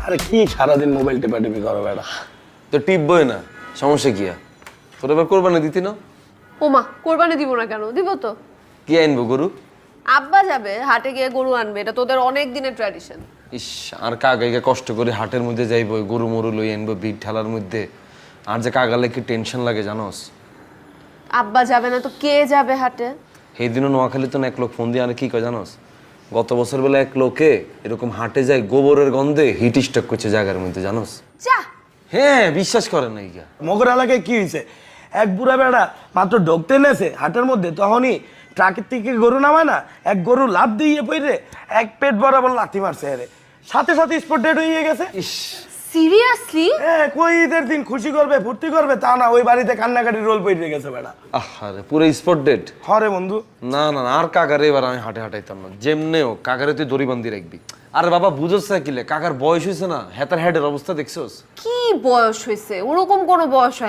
আরে কি সারাদিন মোবাইল টেপাটেপি করো বেটা? তো টিপবই না, সমস্যা কি? তোর এবার কোরবানি দিতি না? ওমা, কোরবানি দিব না কেন? দিব তো। কি আনবো গরু? আব্বা যাবে হাটে গিয়ে গরু আনবে, এটা তোদের অনেক দিনের ট্র্যাডিশন। ইস, আর কাকাইকে কষ্ট করে হাটের মধ্যে যাইব, গরু মরু লই আনবো ভিড় ঠেলার মধ্যে। আর যে কাকালে কি টেনশন লাগে জানোস? আব্বা যাবে না তো কে যাবে হাটে? সেই দিনও নোয়াখালী তো না এক লোক ফোন দিয়ে আর কি কয় জানোস? গত বছর বেলা এক লোকে এরকম হাটে যায় গোবরের গন্ধে হিট স্ট্রোক করছে জায়গার মধ্যে, জানোস? যা, হ্যাঁ, বিশ্বাস করে না ইয়া। মগর এলাকায় কি হয়েছে, এক বুড়া বেড়া মাত্র ঢুকতে নেছে হাটের মধ্যে, তখনই ট্রাকের থেকে গরু নামায় না, এক গরু লাফ দিয়ে পড়ে এক পেট বরাবর লাথি মারছে, আরে সাথে সাথে স্পট ডেড হয়ে গেছে। ইস, সিরিয়াসলি? হ্যাঁ, কই ঈদের দিন খুশি করবে ফুর্তি করবে তা না, ওই বাড়িতে কান্নাকাটি রোল পড়ে গেছে বেড়া। আহারে পুরো স্পট ডেড। হরে বন্ধু, না না না, আর কাকারে এবার আমি হাটে হাঁটাইতাম না, যেমনেও কাকারে তুই দড়ি বান্ধি রাখবি। আরে বাবা বুঝোস না কিলে, কাকার বয়স হয়েছে না, হেতার হেডের অবস্থা দেখছোস? কি বয়স হয়েছে? ওরকম কোনো বয়স হয় না।